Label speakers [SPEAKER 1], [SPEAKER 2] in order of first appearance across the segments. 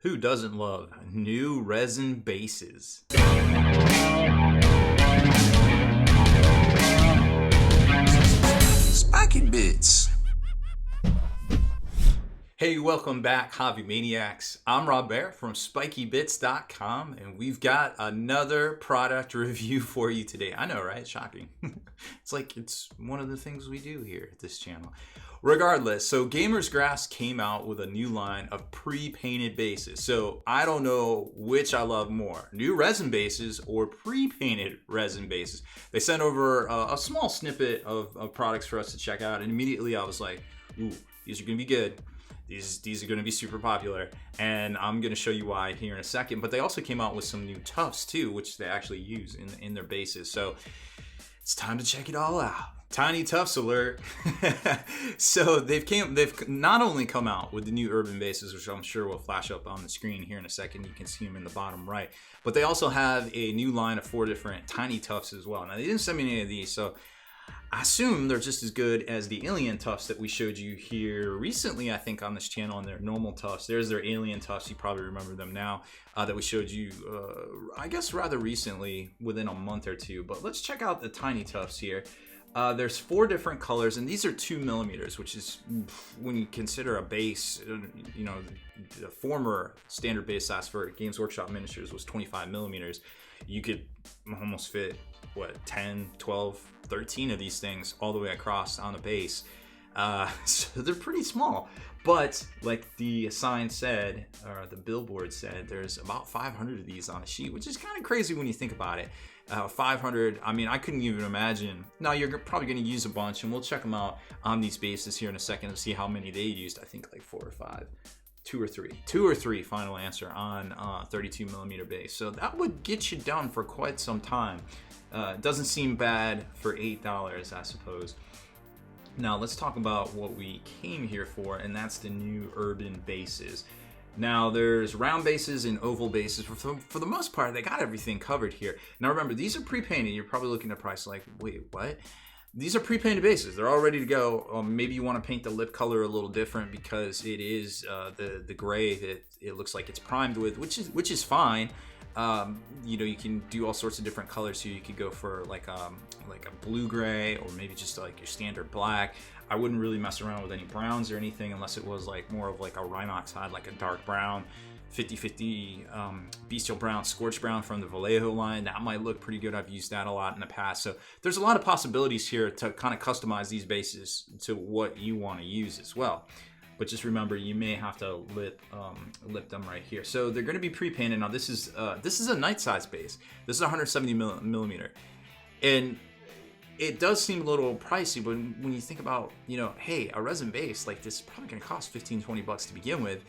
[SPEAKER 1] Who doesn't love new resin bases?
[SPEAKER 2] Spiky Bits.
[SPEAKER 1] Hey, welcome back, Hobby Maniacs. I'm Baer from SpikyBits.com, and we've got another product review for you today. I know, right? Shocking. It's like it's one of the things we do here at this channel. Regardless, so Gamer's Grass came out with a new line of pre-painted bases. So I don't know which I love more, new resin bases or pre-painted resin bases. They sent over a small snippet of products for us to check out, and immediately I was like, ooh, these are gonna be good. These are going to be super popular, and I'm going to show you why here in a second. But they also came out with some new tufts too, which they actually use in their bases. So it's time to check it all out. Tiny Tufts alert. So they've not only come out with the new urban bases, which I'm sure will flash up on the screen here in a second. You can see them in the bottom right, but they also have a new line of 4 different Tiny Tufts as well. Now they didn't send me any of these, so I assume they're just as good as the Alien Tufts that we showed you here recently, I think, on this channel, on their normal Tufts. There's their Alien Tufts. You probably remember them now, that we showed you, I guess, rather recently, within a month or two. But let's check out the Tiny Tufts here. There's 4 different colors, and these are 2mm, which is, when you consider a base, you know, the former standard base size for Games Workshop miniatures was 25mm. You could almost fit, what, 10, 12, 13 of these things all the way across on a base. So they're pretty small, but like the sign said, or the billboard said, there's about 500 of these on a sheet, which is kind of crazy when you think about it. 500, I mean, I couldn't even imagine. Now you're probably going to use a bunch, and we'll check them out on these bases here in a second to see how many they used. I think like 4 or 5. 2 or 3 final answer on 32mm base. So that would get you done for quite some time. It doesn't seem bad for $8, I suppose. Now let's talk about what we came here for, and that's the new urban bases. Now there's round bases and oval bases. For the most part, they got everything covered here. Now remember, these are pre-painted. You're probably looking at the price like, wait, what? These are pre-painted bases. They're all ready to go. Maybe you want to paint the lip color a little different because it is the gray that it looks like it's primed with, which is fine. You know, you can do all sorts of different colors. So you could go for like a blue gray, or maybe just like your standard black. I wouldn't really mess around with any browns or anything unless it was like more of like a Rhinox hide, like a dark brown. 50-50 bestial brown, scorched brown from the Vallejo line. That might look pretty good. I've used that a lot in the past. So there's a lot of possibilities here to kind of customize these bases to what you want to use as well. But just remember, you may have to lip them right here. So they're going to be pre-painted. Now this is a night size base. This is 170mm, and it does seem a little pricey. But when you think about, you know, hey, a resin base like this is probably going to cost $15-20 to begin with.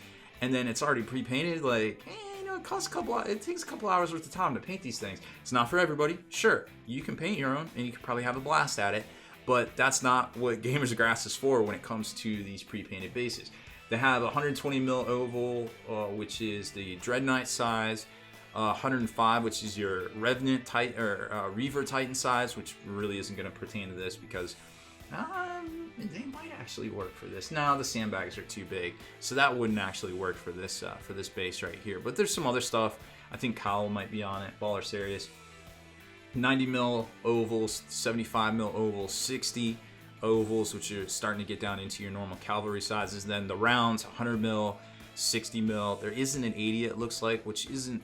[SPEAKER 1] And then it's already pre-painted, like, you know, it takes a couple hours worth of time to paint these things. It's not for everybody. Sure, you can paint your own, and you can probably have a blast at it, but that's not what Gamer's Grass is for when it comes to these pre-painted bases. They have 120mm oval, which is the Dread Knight size, 105, which is your Revenant Titan or Reaver Titan size, which really isn't going to pertain to this because they might actually work for this. Now the sandbags are too big, so that wouldn't actually work for this base right here. But there's some other stuff. I think Cowl might be on it. Baller Series. 90mm ovals, 75mm ovals, 60 ovals, which are starting to get down into your normal cavalry sizes. Then the rounds, 100mm, 60mm. There isn't an 80, it looks like, which isn't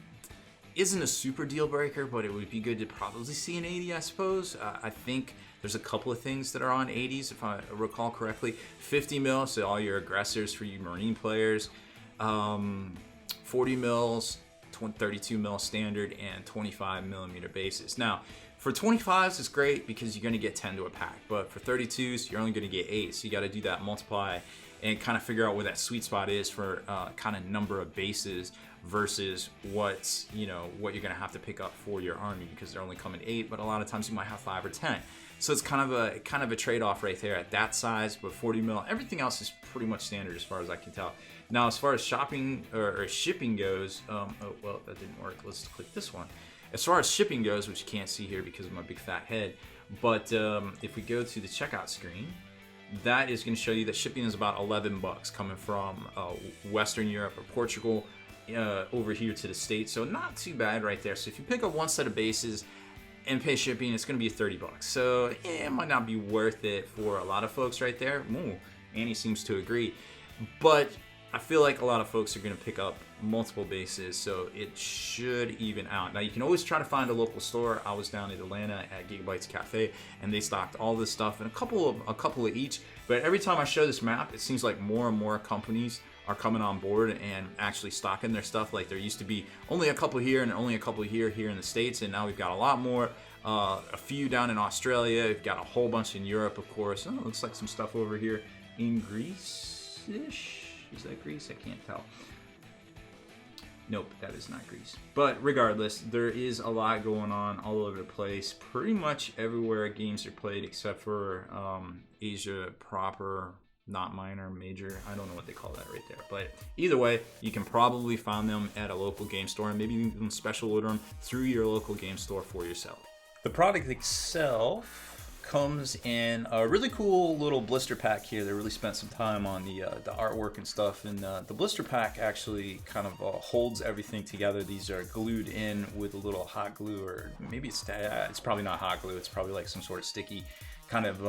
[SPEAKER 1] a super deal breaker, but it would be good to probably see an 80, I suppose. I think there's a couple of things that are on 80s, if I recall correctly. 50mm, so all your aggressors for you Marine players. 40 mils, 32mm standard, and 25mm bases. Now, for 25s, it's great because you're going to get 10 to a pack, but for 32s, you're only going to get 8, so you got to do that multiply and kind of figure out where that sweet spot is for kind of number of bases versus what you're going to have to pick up for your army, because they're only coming 8, but a lot of times you might have 5 or 10. So it's kind of a trade-off right there at that size. But 40mm, everything else is pretty much standard as far as I can tell. Now, as far as shopping or shipping goes, oh well, that didn't work. Let's click this one. As far as shipping goes, which you can't see here because of my big fat head, but if we go to the checkout screen, that is going to show you that shipping is about $11 coming from Western Europe or Portugal. over here to the States, so not too bad right there. So if you pick up one set of bases and pay shipping, it's going to be $30. So it might not be worth it for a lot of folks right there. Ooh, Annie seems to agree. But I feel like a lot of folks are going to pick up multiple bases, so it should even out. Now, you can always try to find a local store. I was down in Atlanta at Gigabytes Cafe, and they stocked all this stuff and a couple of each. But every time I show this map, it seems like more and more companies are coming on board and actually stocking their stuff. Like there used to be only a couple here and only a couple here in the States, and now we've got a lot more. A few down in Australia. We've got a whole bunch in Europe, of course. Oh, looks like some stuff over here in Greece-ish. Is that Greece? I can't tell. Nope, that is not Greece. But regardless, there is a lot going on all over the place. Pretty much everywhere games are played except for Asia proper, not minor, major. I don't know what they call that right there. But either way, you can probably find them at a local game store and maybe even special order them through your local game store for yourself. The product itself comes in a really cool little blister pack here. They really spent some time on the artwork and stuff, and the blister pack actually kind of holds everything together. These are glued in with a little hot glue, or maybe it's probably not hot glue. It's probably like some sort of sticky kind of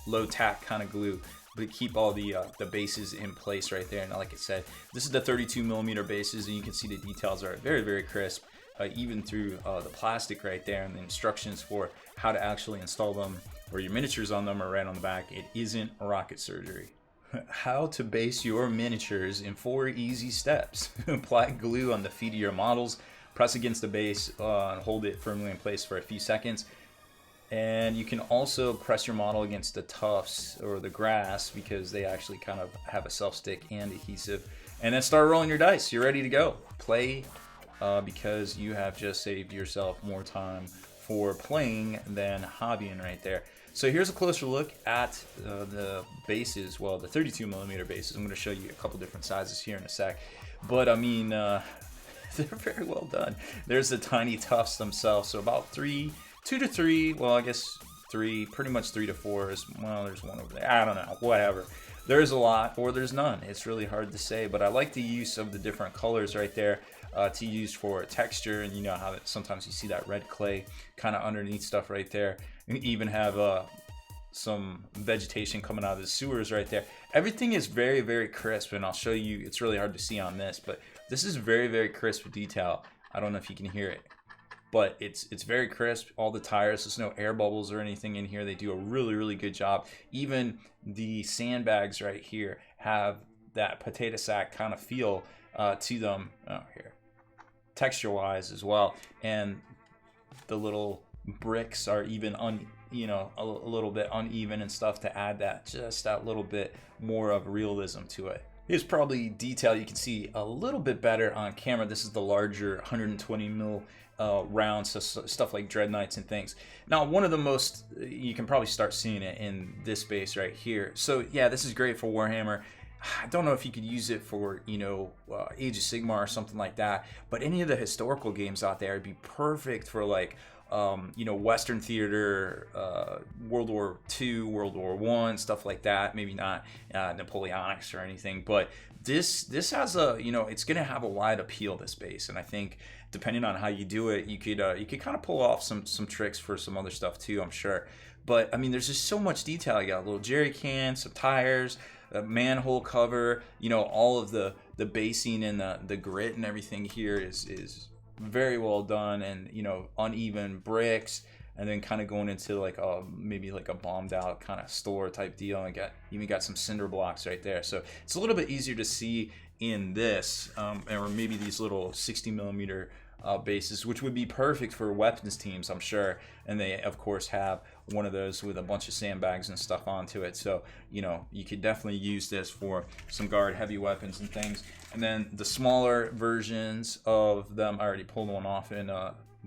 [SPEAKER 1] low tack kind of glue, but keep all the bases in place right there. And like I said, this is the 32mm bases, and you can see the details are very, very crisp. Even through the plastic right there, and the instructions for how to actually install them or your miniatures on them are right on the back. It isn't rocket surgery. How to base your miniatures in 4 easy steps. Apply glue on the feet of your models, press against the base and hold it firmly in place for a few seconds. And you can also press your model against the tufts or the grass, because they actually kind of have a self-stick and adhesive. And then start rolling your dice. You're ready to go. Play. Because you have just saved yourself more time for playing than hobbying right there. So here's a closer look at the bases, well, the 32mm bases. I'm going to show you a couple different sizes here in a sec. But I mean, they're very well done. There's the tiny tufts themselves, so about 2 to 3, well, I guess 3, pretty much 3 to 4 is, well, there's one over there. I don't know, whatever. There's a lot, or there's none. It's really hard to say, but I like the use of the different colors right there. To use for texture, and you know how sometimes you see that red clay kind of underneath stuff right there. You even have some vegetation coming out of the sewers right there. Everything is very, very crisp, and I'll show you. It's really hard to see on this, but this is very, very crisp detail. I don't know if you can hear it, but it's very crisp. All the tires, there's no air bubbles or anything in here. They do a really, really good job. Even the sandbags right here have that potato sack kind of feel to them. Oh, here. Texture wise as well, and the little bricks are even a little bit uneven and stuff to add that little bit more of realism to it. Here's probably detail you can see a little bit better on camera. This is the larger 120mm rounds, so stuff like Dread Knights and things. Now, one of the most, you can probably start seeing it in this base right here. So yeah, this is great for Warhammer. I don't know if you could use it for, Age of Sigmar or something like that, but any of the historical games out there would be perfect for, like, Western theater, World War II, World War I, stuff like that. Maybe not Napoleonics or anything, but this has a, it's going to have a wide appeal, this base, and I think depending on how you do it, you could kind of pull off some tricks for some other stuff too, I'm sure. But I mean, there's just so much detail. You got a little jerry can, some tires, a manhole cover, all of the basing and the grit and everything here is very well done, and uneven bricks, and then kind of going into like maybe like a bombed out kind of store type deal, and even got some cinder blocks right there, so it's a little bit easier to see in this, or maybe these little 60mm bases, which would be perfect for weapons teams, I'm sure. And they of course have one of those with a bunch of sandbags and stuff onto it, so you could definitely use this for some guard heavy weapons and things. And then the smaller versions of them, I already pulled one off and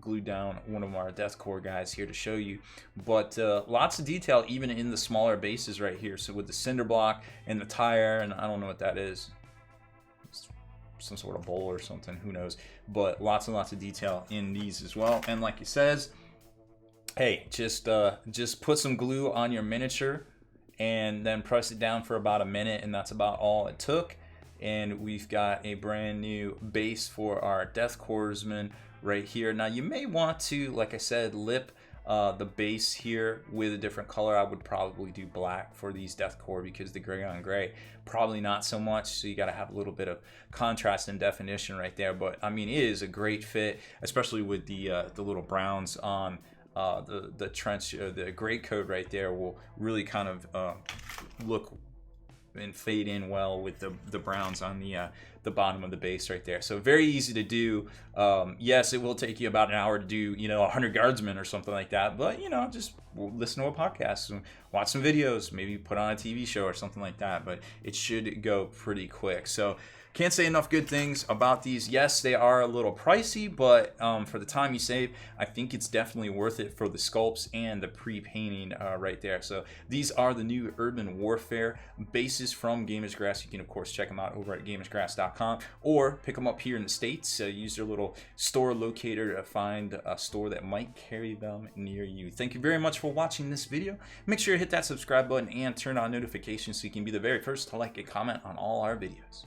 [SPEAKER 1] glued down one of our deathcore guys here to show you, but lots of detail even in the smaller bases right here. So with the cinder block and the tire, and I don't know what that is, some sort of bowl or something, who knows, but lots and lots of detail in these as well. And like it says, hey, just put some glue on your miniature and then press it down for about a minute, and that's about all it took. and we've got a brand new base for our Death Corpsman right here. Now you may want to, like I said, lip the base here with a different color. I would probably do black for these Death Core because the gray on gray probably not so much, so you got to have a little bit of contrast and definition right there. But I mean, it is a great fit, especially with the little browns on the trench. The gray coat right there will really kind of look and fade in well with the browns on the bottom of the base right there. So very easy to do. Yes, it will take you about an hour to do, 100 guardsmen or something like that, but just listen to a podcast and watch some videos, maybe put on a TV show or something like that, but it should go pretty quick. So can't say enough good things about these. Yes, they are a little pricey, but for the time you save, I think it's definitely worth it for the sculpts and the pre-painting right there. So these are the new Urban Warfare bases from Gamers Grass. You can, of course, check them out over at gamersgrass.com or pick them up here in the States. Use their little store locator to find a store that might carry them near you. Thank you very much for watching this video. Make sure you hit that subscribe button and turn on notifications so you can be the very first to like and comment on all our videos.